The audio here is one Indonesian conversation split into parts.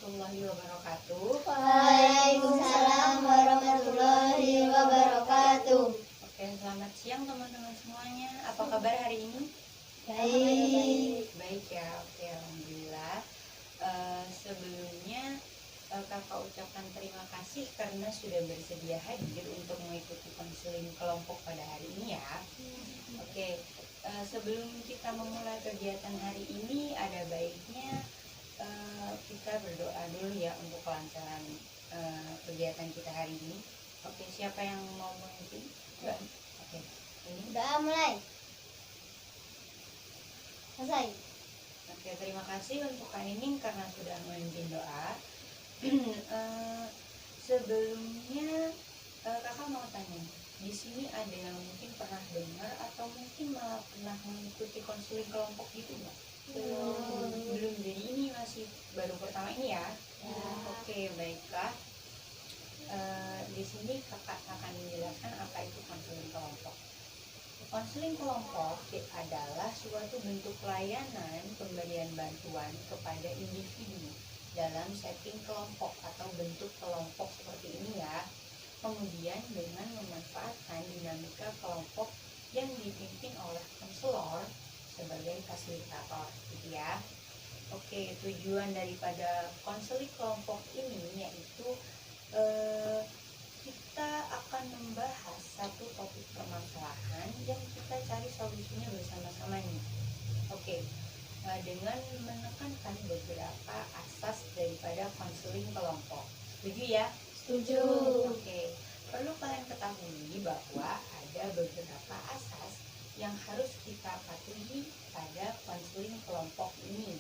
warahmatullahi wabarakatuh. Waalaikumsalam warahmatullahi wabarakatuh. Oke, selamat siang teman-teman semuanya. Apa kabar hari ini? Baik. Baik ya, oke, alhamdulillah. Sebelumnya kakak ucapkan terima kasih karena sudah bersedia hadir untuk mengikuti konseling kelompok pada hari ini ya. Oke, sebelum kita memulai kegiatan hari ini, ada baiknya kita berdoa dulu ya untuk kelancaran kegiatan kita hari ini. Oke, siapa yang mau memimpin? Oke, ini. Udah mulai. Selesai. Oke, terima kasih untuk Kak Nining karena sudah memimpin doa. Sebelumnya kakak mau tanya, di sini ada yang mungkin pernah dengar atau mungkin malah pernah mengikuti konseling kelompok gitu nggak? Belum, jadi ini masih baru pertama ini ya. Oke, baiklah. Di sini kakak akan menjelaskan apa itu konseling kelompok. Konseling kelompok adalah suatu bentuk layanan pemberian bantuan kepada individu dalam setting kelompok atau bentuk kelompok seperti ini ya. Kemudian dengan memanfaatkan dinamika kelompok yang dipimpin oleh konselor sebagai fasilitator gitu ya. Oke, tujuan daripada konseling kelompok ini yaitu kita akan membahas satu topik permasalahan yang kita cari solusinya bersama-sama nih. Oke, dengan menekankan beberapa asas daripada konseling kelompok. Setuju ya? Setuju. Oke, perlu kalian ketahui bahwa ada beberapa asas yang harus kita patuhi pada konseling kelompok ini.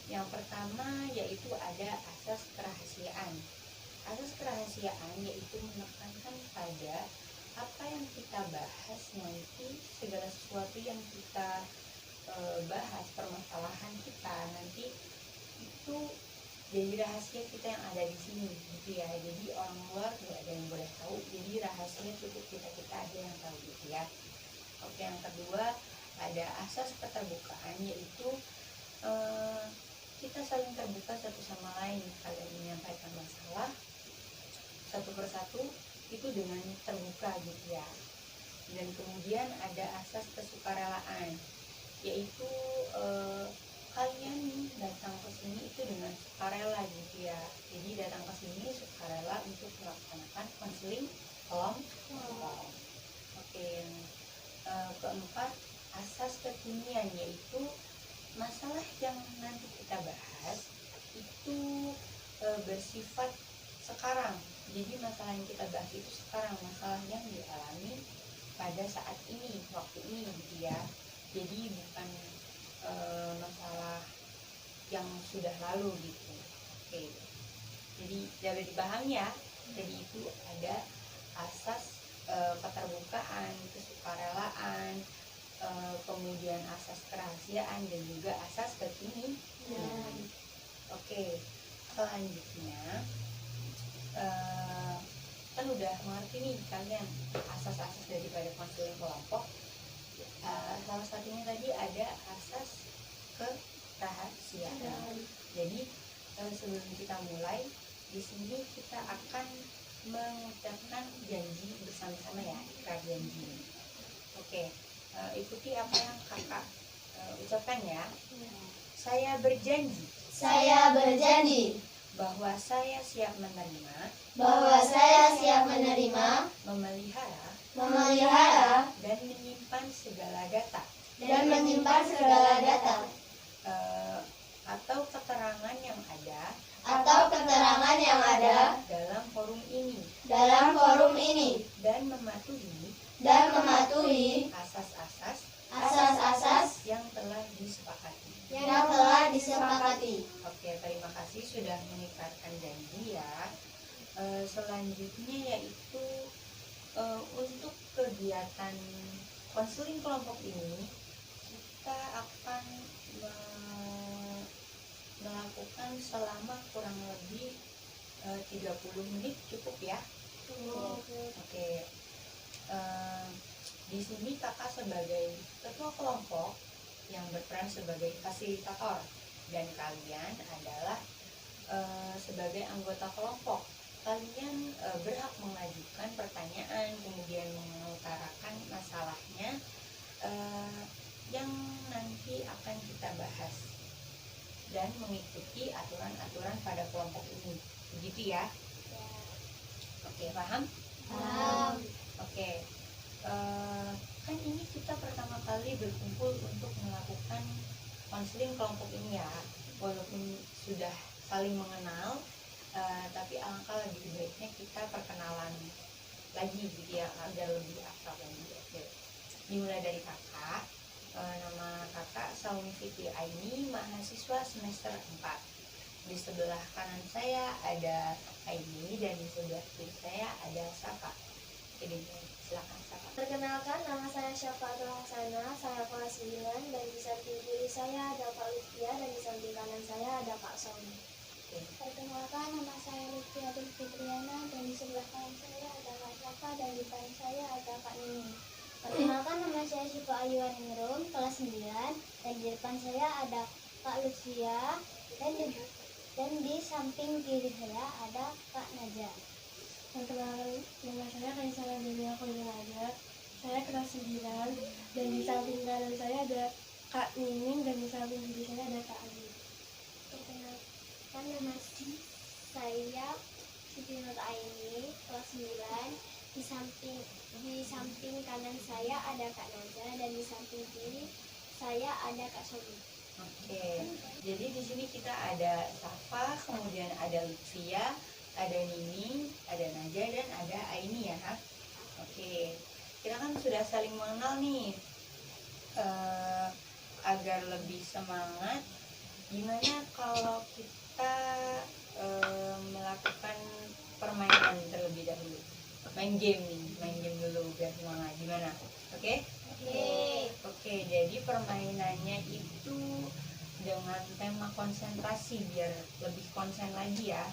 Yang pertama yaitu ada asas kerahasiaan. Asas kerahasiaan yaitu menekankan pada apa yang kita bahas nanti, segala sesuatu yang kita bahas, permasalahan kita nanti itu jadi rahasia kita yang ada di sini gitu ya. Jadi orang luar tidak ada yang boleh tahu, jadi rahasia cukup kita aja yang tahu gitu ya. Oke, yang kedua ada asas keterbukaan, yaitu kita saling terbuka satu sama lain. Kalian menyampaikan masalah satu persatu itu dengan terbuka gitu ya. Dan kemudian ada asas kesukarelaan, yaitu kalian datang ke sini itu dengan sukarela gitu ya. Jadi datang ke sini sukarela untuk melaksanakan konseling kelompok. Oke, keempat asas kekinian, yaitu masalah yang nanti kita bahas itu bersifat sekarang. Jadi masalah yang kita bahas itu sekarang, masalah yang dialami pada saat ini, waktu ini gitu ya. Jadi bukan masalah yang sudah lalu gitu. Oke, jadi dapat dipahami ya. Jadi itu ada asas keterbukaan, kesukarelaan, kemudian asas kerahasiaan, dan juga asas kekinian. Oke, selanjutnya kan udah mengerti nih kalian asas-asas daripada konseling kelompok. Salah satunya tadi ada asas kerahasiaan. Jadi sebelum kita mulai, di sini kita akan mengucapkan janji bersama-sama ya, ikrar janji. Oke, ikuti apa yang kakak ucapkan ya. Saya berjanji. Saya berjanji Bahwa saya siap menerima. bahwa saya siap menerima, memelihara, dan menyimpan segala data atau keterangan yang ada dalam forum ini dan mematuhi asas-asas yang telah disepakati. Oke, terima kasih sudah mengikrarkan janji ya. Selanjutnya yaitu untuk kegiatan konseling kelompok ini kita akan melakukan selama kurang lebih 30 menit cukup ya. Oke. Di sini kakak sebagai ketua kelompok yang berperan sebagai fasilitator, dan kalian adalah sebagai anggota kelompok. Kalian berhak mengajukan pertanyaan, kemudian mengutarakan masalahnya yang nanti akan kita bahas dan mengikuti aturan-aturan pada kelompok ini. Begitu ya? Oke, paham? Paham. Oke. Kan ini kita pertama kali berkumpul untuk melakukan konseling kelompok ini ya. Walaupun sudah saling mengenal, tapi alangkah lebih baiknya kita perkenalan lagi gitu ya, agar lebih akrab lagi. Oke. Dimulai dari kakak. Nama kakak Saumi Fitri Aini, mahasiswa semester 4. Di sebelah kanan saya ada Aini dan di sebelah kiri saya ada Safa. Oke, silakan Safa. Perkenalkan, nama saya Syafaatul Hasanah, saya kelas 9 dan di samping kiri saya ada Pak Lutfia dan di samping kanan saya ada Pak Saumi. Perkenalkan, nama saya Lutfia Fitriana dan di sebelah kanan saya ada Kak Safa dan di depan saya ada Kak Nini. Perkenalkan, nama saya Syifa Ayu Ningrum, kelas 9 dan di depan saya ada Kak Lutfia dan di samping kiri saya ada Kak Naja. Perkenalkan, nama saya Kaisara Delia Kulinaga. Saya kelas 9 dan di samping kanan saya ada Kak Nining dan di samping kiri saya ada Kak Adi. Perkenalkan, nama saya Siti Nur Aini, kelas 9. Di samping kanan saya ada Kak Naja dan di samping kiri saya ada Kak Sobi. Oke, jadi di sini kita ada Safa, kemudian ada Lutfia, ada Nini, ada Naja dan ada Aini ya. Oke, kita kan sudah saling mengenal nih. Agar lebih semangat, gimana kalau kita melakukan permainan terlebih dahulu? Main game dulu biar semangat. Gimana? Oke? Oke, jadi permainannya itu dengan tema konsentrasi biar lebih konsen lagi ya.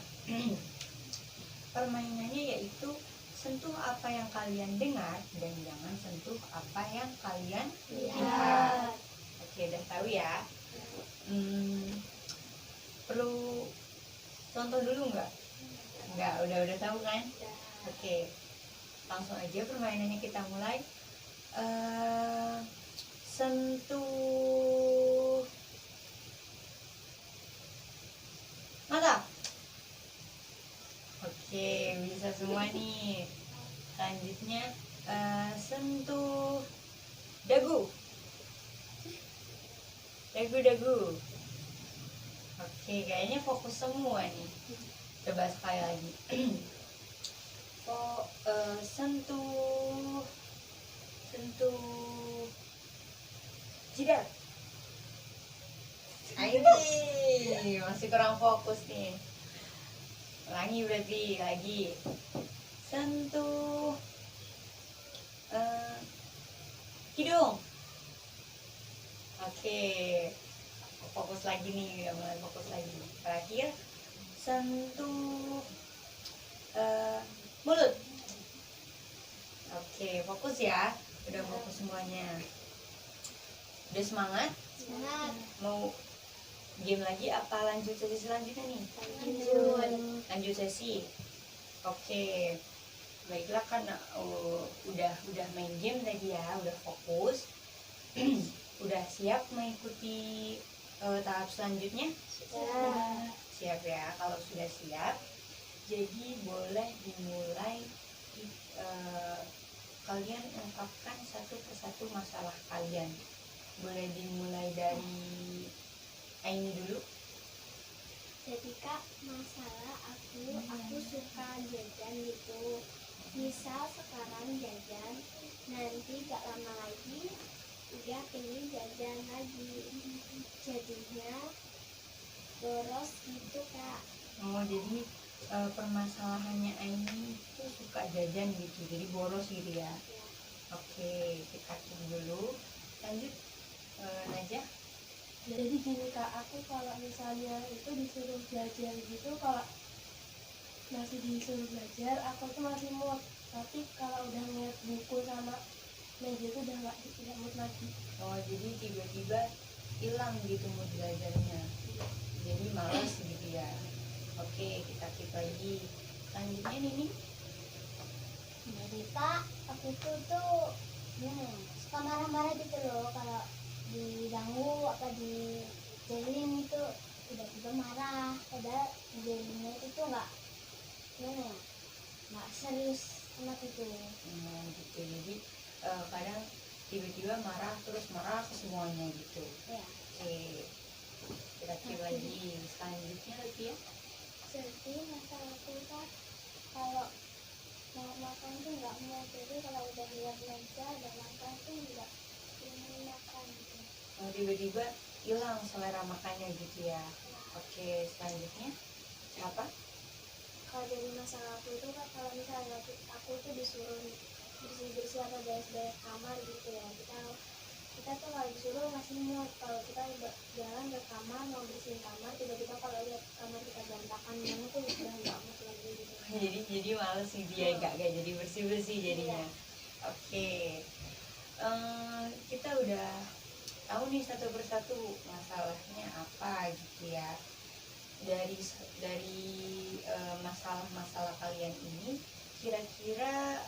Permainannya yaitu sentuh apa yang kalian dengar dan jangan sentuh apa yang kalian lihat. Oke, udah tahu ya? Perlu contoh dulu nggak? Nggak, udah tahu kan? Oke, langsung aja permainannya kita mulai. Sentuh mata. Oke, bisa semua nih. Selanjutnya sentuh dagu. Dagu. Oke, kayaknya fokus semua nih. Coba sekali lagi. Sentuh jidat. Ini masih kurang fokus nih. Ulangi berarti lagi. Sentuh hidung. Oke, fokus lagi nih, udah mulai fokus lagi. Terakhir, sentuh mulut. Oke, fokus ya. Udah fokus semuanya. Udah semangat? Semangat. Mau game lagi apa lanjut sesi selanjutnya nih? Lanjut sesi. Oke. Baiklah, kan udah main game tadi ya, udah fokus. Udah siap mengikuti tahap selanjutnya? Siap ya. Kalau sudah siap, jadi boleh dimulai. Kalian ungkapkan satu persatu masalah kalian. Boleh dimulai dari Aini dulu. Jadi Kak, masalah aku suka jajan gitu. Misal sekarang jajan, nanti gak lama lagi udah pengen jajan lagi. Jadinya boros gitu Kak. Oh, jadi permasalahannya Aini itu suka jajan gitu, jadi boros gitu ya. Oke, kita tunggu dulu. Lanjut, Najah. Jadi gini Kak, aku kalau misalnya itu disuruh belajar gitu, kalau masih disuruh belajar aku tuh masih mood, tapi kalau udah ngeliat buku sama meja itu udah tidak mood lagi. Oh, jadi tiba-tiba hilang gitu mood belajarnya, jadi malas gitu ya. Oke, Oke, kita keep lagi. Selanjutnya Nini. Jadi kak, aku tuh gimana ya, suka marah-marah gitu loh kalau diganggu apa dijelin itu, tiba-tiba marah. Padahal jelinnya itu tuh nggak gimana ya, nggak serius amat itu. Gitu. Jadi kadang tiba-tiba marah terus marah ke semuanya gitu. Ya. Oke, kita keep lagi. Selanjutnya lagi ya. Jadi masalahku kan kalau mau makan tuh nggak mau, jadi kalau udah lihat meja ada makan tuh nggak ingin makan gitu. Tiba-tiba hilang selera makannya gitu ya. Oke, selanjutnya siapa? Kalau dari masalahku itu kan kalau misalnya aku tuh disuruh bersih-bersih atau beres-beres kamar gitu ya, kita tuh kalau disuruh masih mood. Kalau kita jalan ke kamar mau bersihin kamar, tiba-tiba kalau lihat kamar kita berantakan gimana tuh udah nggak mood lagi gitu. Jadi males sih dia, gak jadi bersih-bersih jadinya. Oke. Kita udah tahu nih satu persatu masalahnya apa gitu ya. Dari masalah-masalah kalian ini, kira-kira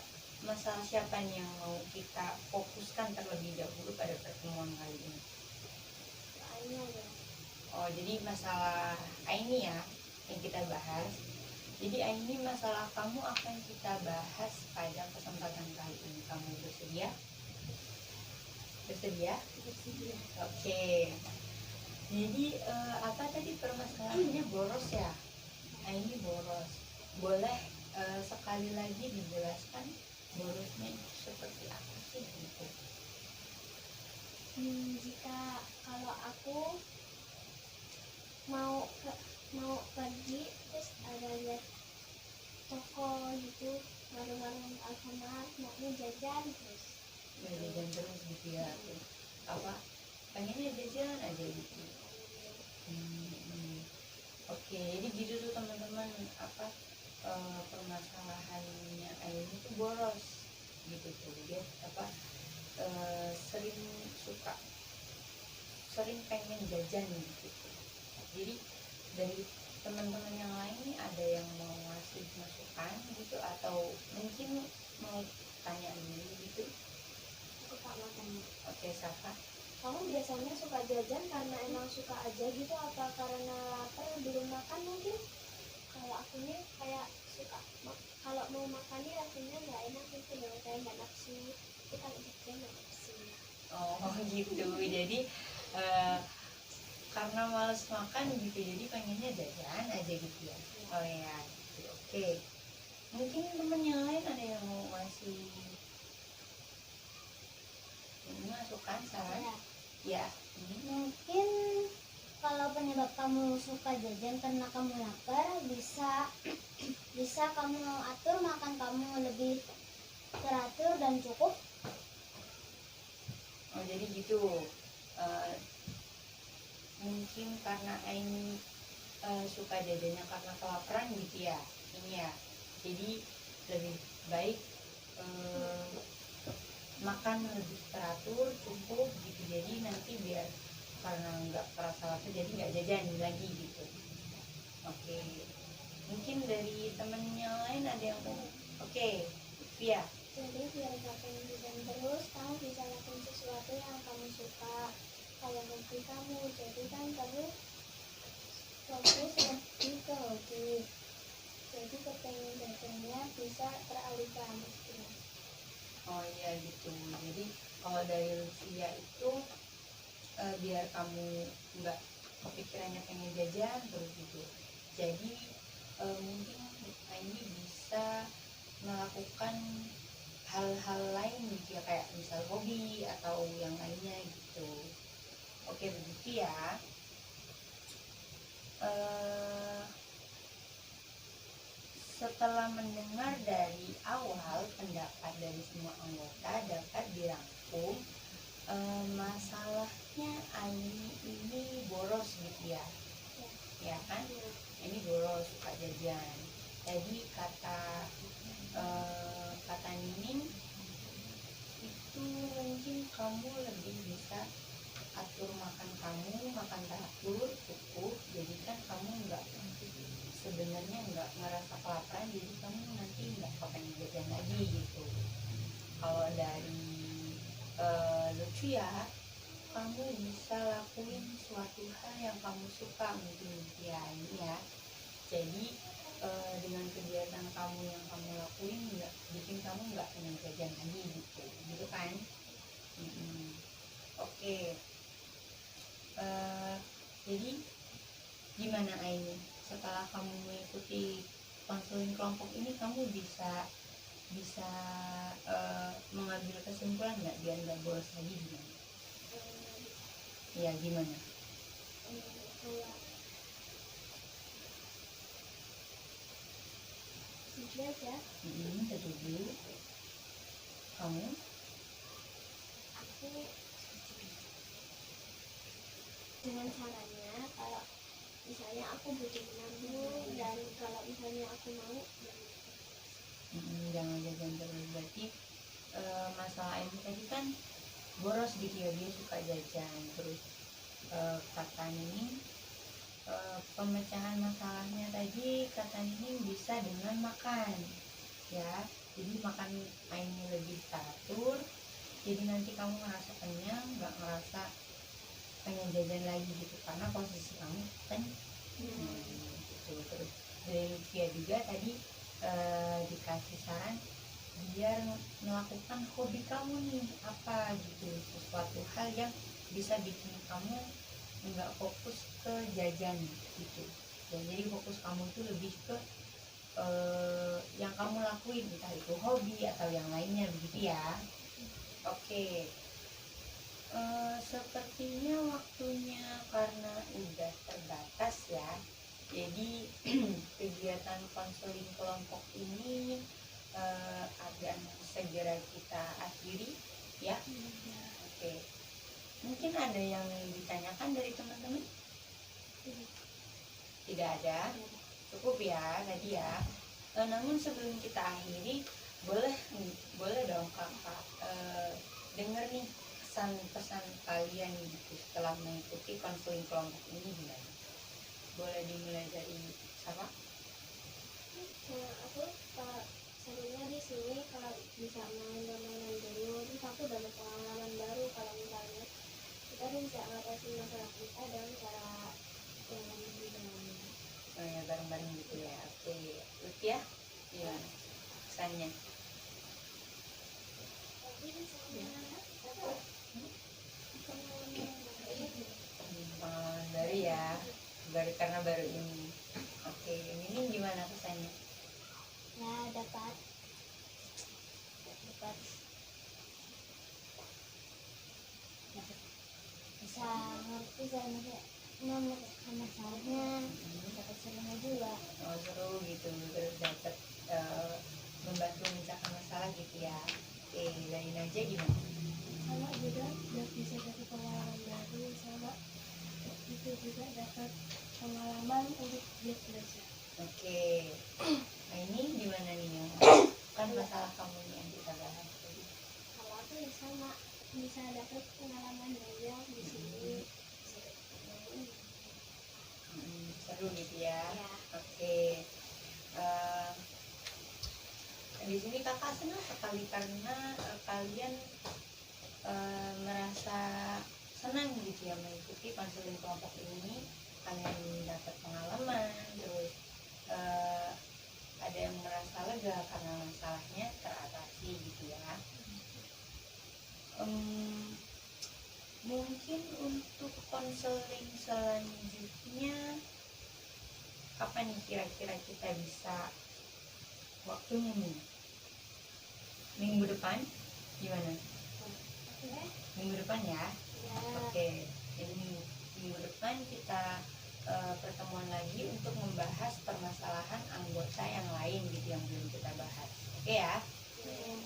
masalah siapa nih yang mau kita fokuskan terlebih dahulu pada pertemuan kali ini? Soalnya ya, Oh, jadi masalah Aini ya yang kita bahas. Jadi Aini, masalah kamu akan kita bahas pada kesempatan kali ini. Kamu bersedia? Bersedia? bersedia. Oke. Jadi apa tadi permasalahannya? Boros ya? Aini boros. Boleh sekali lagi dijelaskan borosnya itu seperti apa sih gitu? Jika kalau aku mau pergi terus ada lihat toko gitu, warung-warung Alfamart, maunya jajan terus. Jajan terus gitu ya? Apa? Pengennya jajan aja gitu. Oke, jadi gitu tuh teman-teman, apa permasalahannya Aini itu boros gitu tuh. Dia apa sering pengen jajan gitu. Jadi dari teman-teman yang lain nih, ada yang mau ngasih masukan gitu atau mungkin mau tanya dulu gitu? Aku tak makan. Oke, Safa. Kamu biasanya suka jajan karena emang suka aja gitu, apa karena lapar belum makan mungkin? Kalau aku nih kayak suka kalau mau makan nih rasanya nggak enak gitu loh, kayak nggak nafsu. Kita jajan nggak nafsu. Oh gitu. Jadi eh, karena males makan gitu, jadi pengennya jajan aja gitu ya. Oh ya gitu. Oke, mungkin temen yang lain ada yang mau ngasih ini masukan, saran? Ya, ini Mungkin kalau penyebab kamu suka jajan karena kamu lapar, bisa kamu atur makan kamu lebih teratur dan cukup. oh jadi gitu. Eh, Mungkin karena Aini suka jajannya karena kelaparan gitu ya, ini ya. Jadi lebih baik makan lebih teratur, cukup gitu. Jadi nanti biar karena nggak terasa lapar, jadi nggak jajan lagi gitu. Oke, mungkin dari temen yang lain ada yang mau? Oke, Via. Jadi biar gak pengen jajan terus, kamu bisa lakukan sesuatu yang kamu suka, kayak hobi kamu. Jadi kan kamu fokus lebih ke hobi, jadi kepengen jajannya bisa teralihkan gitu. Oh iya gitu. Jadi kalau dari Lucia itu biar kamu nggak kepikirannya pengen jajan terus gitu. Jadi mungkin ini bisa melakukan hal-hal lain gitu ya, kayak misal hobi atau yang lainnya gitu. Oke begitu ya. Setelah mendengar dari awal pendapat dari semua anggota, dapat dirangkum masalahnya Aini ini boros gitu ya, ya kan? Ini boros, suka jajan. Tadi kata Nining itu mungkin kamu lebih bisa atur makan kamu, makan teratur, cukup. Jadi kan kamu nggak sebenarnya nggak ngerasa kelaparan, jadi kamu nanti nggak kepengen jajan lagi gitu. Kalau dari Lutfi ya, kamu bisa lakuin suatu hal yang kamu suka mungkin ya ini ya. Jadi dengan kegiatan kamu yang kamu lakuin nggak bikin kamu nggak pengen jajan lagi gitu kan. Oke. Jadi gimana Aini, setelah kamu mengikuti konseling kelompok ini, kamu bisa mengambil kesimpulan nggak biar nggak bolos lagi gimana? Ya gimana? Kayak setuju aja. Setuju. Kamu? Aku dengan caranya kalau misalnya aku butuh menabung, dan kalau misalnya aku mau Jangan jajan terus. Berarti masalah ini tadi kan boros gitu ya, dia suka jajan terus. Kata Nining, pemecahan masalahnya tadi kata Nining bisa dengan makan ya. Jadi makan Aini lebih teratur, jadi nanti kamu ngerasa kenyang, nggak ngerasa pengen jajan lagi gitu, karena posisi kamu kan gitu. Terus dari Lucia juga tadi dikasih saran biar melakukan hobi kamu nih apa gitu, sesuatu hal yang bisa bikin kamu nggak fokus ke jajan gitu ya. Jadi fokus kamu itu lebih ke yang kamu lakuin, entah itu hobi atau yang lainnya begitu ya. Oke. Sepertinya waktunya karena udah terbatas ya, jadi kegiatan konseling kelompok ini akan segera kita akhiri ya. Oke. Mungkin ada yang ditanyakan dari teman-teman? Tidak ada? Cukup ya tadi ya. Namun sebelum kita akhiri, boleh dong kakak dengar nih pesan-pesan kalian gitu setelah mengikuti konseling kelompok ini gimana? Boleh dimulai dari siapa? aku serunya di sini kalau bisa main permainan dulu, terus aku dapat pengalaman baru kalau misalnya kita bisa ngatasin masalah kita dengan cara yang lebih dalam. Oh ya, bareng-bareng gitu ya. Oke, Lutfi ya, gimana pesannya? Pengalaman baru ya, karena baru ini. Oke, ini gimana pesannya? Ya, dapat bisa ngerti memecahkan masalahnya, dapat serunya juga. Oh seru gitu, terus dapat membantu memecahkan masalah gitu ya. Oke, dari Naja gimana? Sama juga bisa dapat pengalaman baru, sama itu juga dapat pengalaman untuk dia belajar. Oke. Nah ini gimana nih ya? Kan masalah kamu nih yang kita bahas tadi. Kalau aku ya sama, bisa dapat pengalaman banyak di sini. Seru gitu ya. Ya. Oke. Di sini kakak senang sekali karena kalian merasa senang gitu ya mengikuti konseling kelompok ini. Kalian dapat pengalaman, terus ada yang merasa lega karena masalahnya teratasi gitu ya. Mungkin untuk konseling selanjutnya kapan nih kira-kira kita bisa waktunya nih? Minggu depan gimana? Minggu depan ya. Ya. Oke, jadi minggu depan kita pertemuan lagi untuk membahas permasalahan anggota yang lain gitu yang belum kita bahas. Oke ya.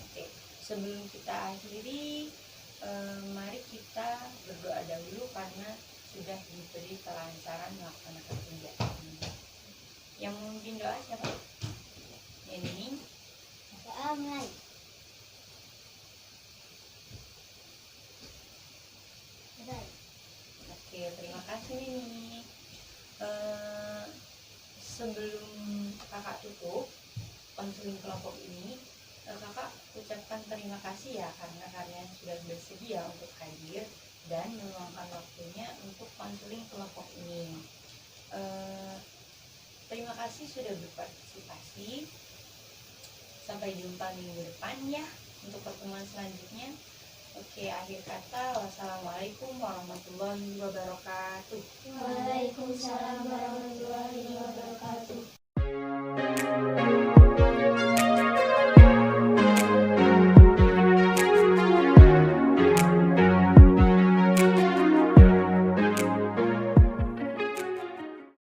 Oke. Sebelum kita akhiri, mari kita berdoa dahulu karena sudah diberi kelancaran melaksanakan kegiatan ini. Yang memimpin doa siapa? Ini. Amin. Oke, terima kasih nih. Sebelum kakak tutup konseling kelompok ini, kakak ucapkan terima kasih ya karena kalian sudah bersedia untuk hadir dan meluangkan waktunya untuk konseling kelompok ini. Terima kasih sudah berpartisipasi. Sampai jumpa minggu depan ya untuk pertemuan selanjutnya. Oke, akhir kata, wassalamualaikum warahmatullahi wabarakatuh. Waalaikumsalam warahmatullahi